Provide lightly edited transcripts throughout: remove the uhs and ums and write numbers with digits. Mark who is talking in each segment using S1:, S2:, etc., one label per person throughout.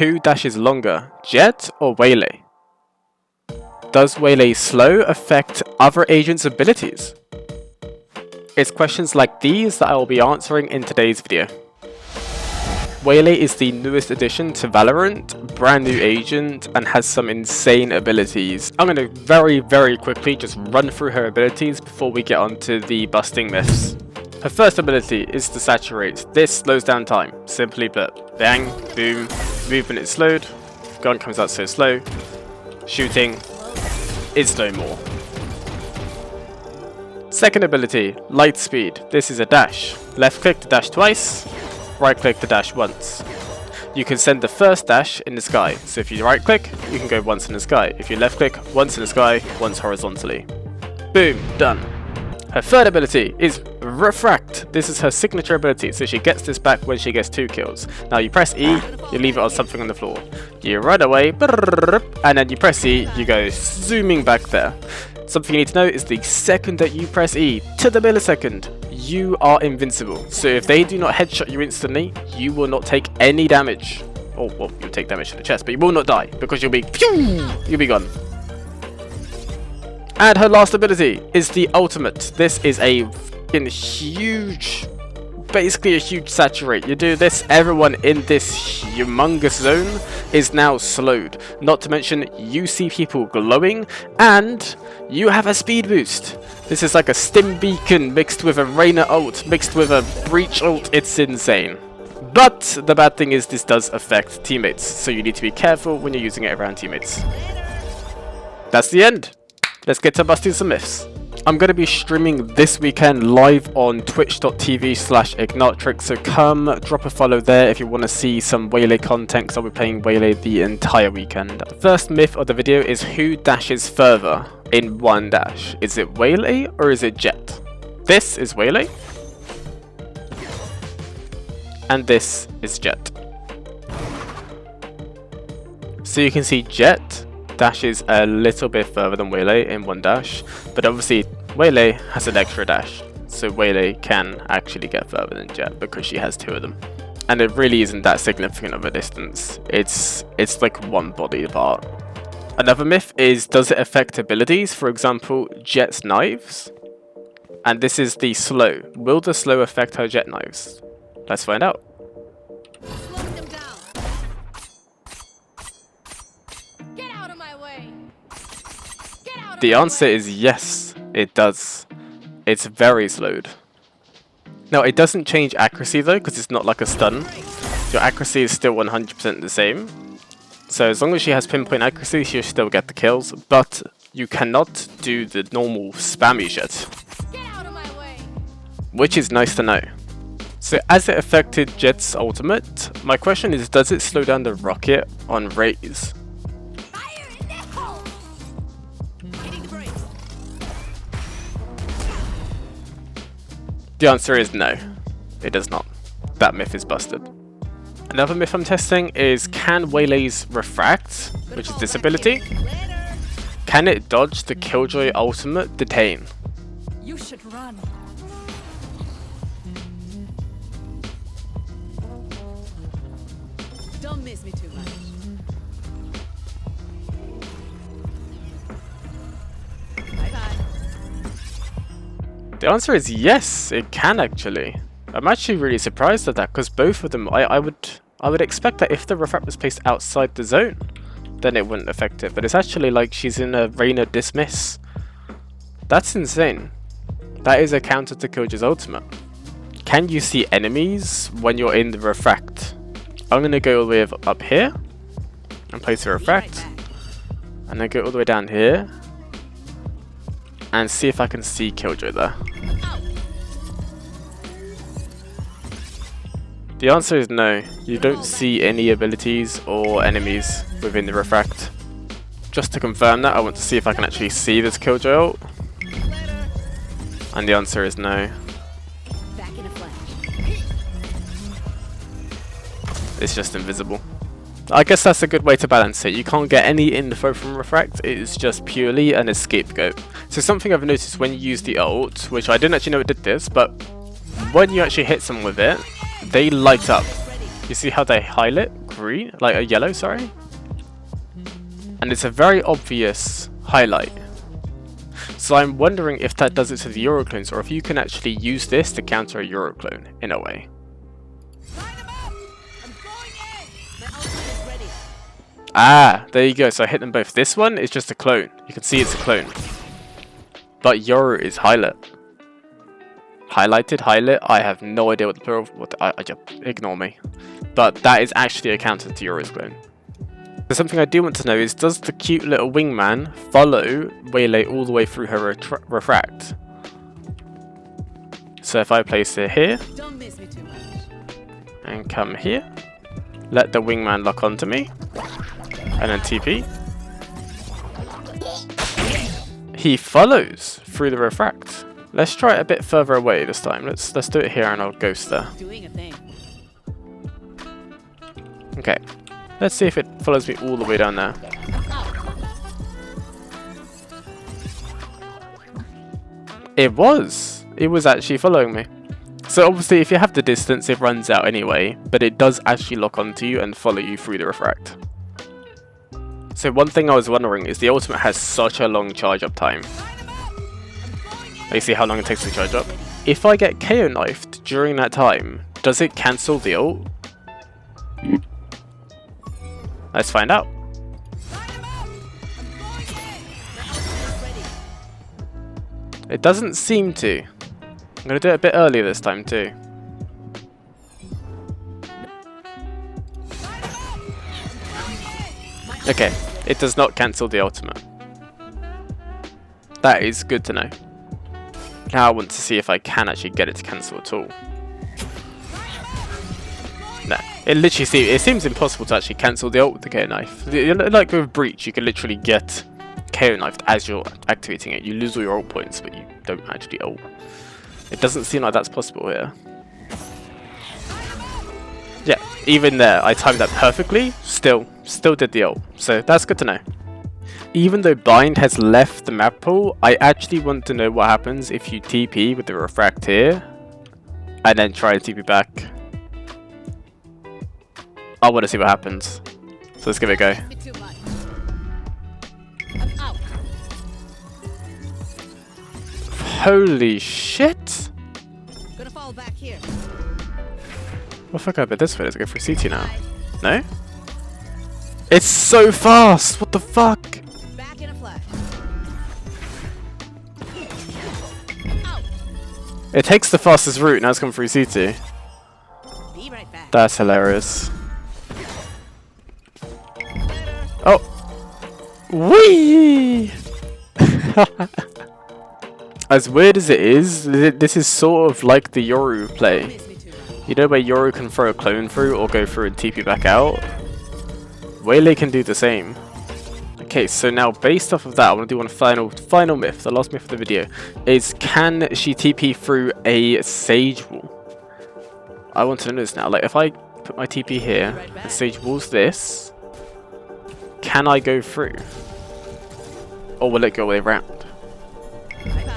S1: who dashes longer, Jett or Waylay? Does Waylay slow affect other agents' abilities? It's questions like these that I will be answering in today's video. Waylay is the newest addition to Valorant, brand new agent, and has some insane abilities. I'm going to very quickly just run through her abilities before we get on to the busting myths. Her first ability is to saturate. This slows down time, simply put. Bang, boom, movement is slowed, gun comes out so slow, shooting is slow more. Second ability, light speed. This is a dash. Left click to dash twice, right click to dash once. You can send the first dash in the sky. So if you right click, you can go once in the sky. If you left click, once in the sky, once horizontally. Boom, done. Her third ability is Refract. This is her signature ability, so she gets this back when she gets 2 kills. Now you press E, you leave it on something on the floor. You run away, and then you press E, you go zooming back there. Something you need to know is the second that you press E, to the millisecond, you are invincible. So if they do not headshot you instantly, you will not take any damage. Or, well, you'll take damage to the chest, but you will not die, because you'll be gone. And her last ability is the ultimate. This is a huge, basically a huge saturate. You do this, everyone in this humongous zone is now slowed. Not to mention, you see people glowing, and you have a speed boost. This is like a stim beacon mixed with a Reyna ult, mixed with a breach ult. It's insane. But the bad thing is this does affect teammates, so you need to be careful when you're using it around teammates. That's the end. Let's get to busting some myths. I'm going to be streaming this weekend live on twitch.tv/Ignatrix, so come drop a follow there if you want to see some Waylay content, because I'll be playing Waylay the entire weekend. The first myth of the video is who dashes further in one dash. Is it Waylay or is it Jett? This is Waylay. And this is Jett. So you can see Jett dashes a little bit further than Waylay in one dash, but obviously Waylay has an extra dash, so Waylay can actually get further than Jett because she has 2 of them. And it really isn't that significant of a distance. It's like one body apart. Another myth is, does it affect abilities? For example, Jett's knives. And this is the slow. Will the slow affect her Jett knives? Let's find out. The answer is yes, it does. It's very slowed. Now, it doesn't change accuracy though, because it's not like a stun. Your accuracy is still 100% the same. So as long as she has pinpoint accuracy, she'll still get the kills, but you cannot do the normal spammy shit. Which is nice to know. So as it affected Jett's ultimate, my question is, does it slow down the rocket on raise? The answer is no, it does not. That myth is busted. Another myth I'm testing is, can Waylay's Refract, which is this ability, can it dodge the Killjoy ultimate detain?
S2: You should run. Don't miss me too much.
S1: The answer is yes, it can actually. I'm actually really surprised at that, because both of them, I would expect that if the Refract was placed outside the zone, then it wouldn't affect it. But it's actually like she's in a Reyna dismiss. That's insane. That is a counter to Killjoy's ultimate. Can you see enemies when you're in the Refract? I'm going to go all the way up here and place a Refract, and then go all the way down here and see if I can see Killjoy there. The answer is no, you don't see any abilities or enemies within the Refract. Just to confirm that, I want to see if I can actually see this Killjoy ult. And the answer is no. It's just invisible. I guess that's a good way to balance it. You can't get any info from Refract, it is just purely an scapegoat. So something I've noticed when you use the ult, which I didn't actually know it did this, but when you actually hit someone with it, they light up. You You see how they highlight green, like a yellow, sorry? And it's a very obvious highlight. So I'm wondering if that does it to the Euroclones, or if you can actually use this to counter a Euroclone in a way. Ah, there you go. So I hit them both. This one is just a clone. You can see it's a clone. But Yoru is highlight. Highlighted, highlight. I have no idea what the plural. I just ignore me. But that is actually a counter to Yoru's clone. So something I do want to know is, does the cute little wingman follow Waylay all the way through her refract? So if I place it here
S2: Don't miss me too much.
S1: and come here, let the wingman lock onto me, and then TP. He follows through the refract. Let's try it a bit further away this time. Let's do it here and I'll ghost there.
S2: Doing a thing.
S1: Okay. Let's see if it follows me all the way down there. It was actually following me. So obviously if you have the distance it runs out anyway, but it does actually lock onto you and follow you through the refract. So one thing I was wondering is the ultimate has such a long charge up time. You see how long it takes to charge up? If I get KO knifed during that time, does it cancel the ult? Let's find out. It doesn't seem to. I'm going to do it a bit earlier this time too. Okay, it does not cancel the ultimate. That is good to know. Now I want to see if I can actually get it to cancel at all. No, it literally it seems impossible to actually cancel the ult with the KO knife. Like with Breach, you can literally get KO knifed as you're activating it. You lose all your ult points, but you don't actually ult. It doesn't seem like that's possible here. Yeah, even there, I timed that perfectly. Still did the ult. So that's good to know. Even though Bind has left the map pool, I actually want to know what happens if you TP with the Refract here, and then try to TP back. I want to see what happens. So let's give it a go. Holy shit!
S2: Gonna fall back here.
S1: Well, fuck, I bet this way. Let's go for CT now. No? It's so fast! What the fuck?
S2: Back in a flash.
S1: It takes the fastest route, now it's coming through CT.
S2: Be right back.
S1: That's hilarious. Oh! Whee! As weird as it is, this is sort of like the Yoru play. You know where Yoru can throw a clone through or go through and TP back out? Waylay can do the same. Okay, so now based off of that, I want to do one final myth, the last myth of the video, is can she TP through a Sage wall? I want to know this now. Like if I put my TP here and Sage walls this, can I go through? Or will it go all the way around?
S2: Bye-bye.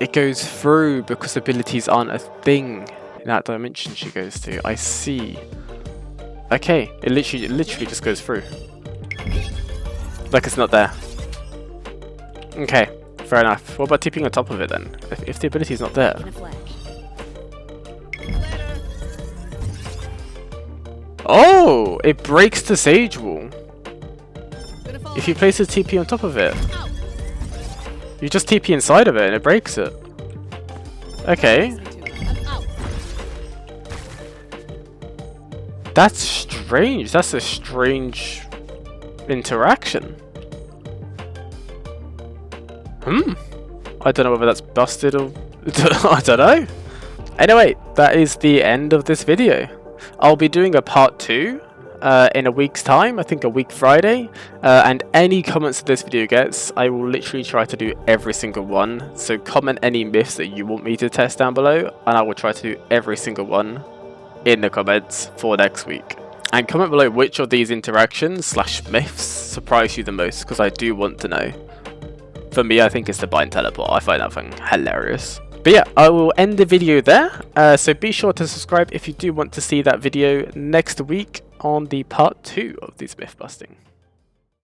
S1: It goes through because abilities aren't a thing in that dimension she goes to. I see. Okay, it literally just goes through. Like it's not there. Okay, fair enough. What about TPing on top of it then? If the ability's not there.
S2: In a flash.
S1: Oh, it breaks the Sage wall.
S2: Gonna fall
S1: If you place a TP on top of it. You just TP inside of it and it breaks it. Okay. That's strange. That's a strange interaction. I don't know whether that's busted or... I don't know. Anyway, that is the end of this video. I'll be doing a part 2 in a week's time, I think a week Friday, and any comments that this video gets, I will literally try to do every single one. So comment any myths that you want me to test down below, and I will try to do every single one in the comments for next week. And comment below which of these interactions / myths surprise you the most, because I do want to know. For me, I think it's the bind teleport. I find that thing hilarious. But yeah, I will end the video there. So be sure to subscribe if you do want to see that video next week on the part 2 of this myth busting.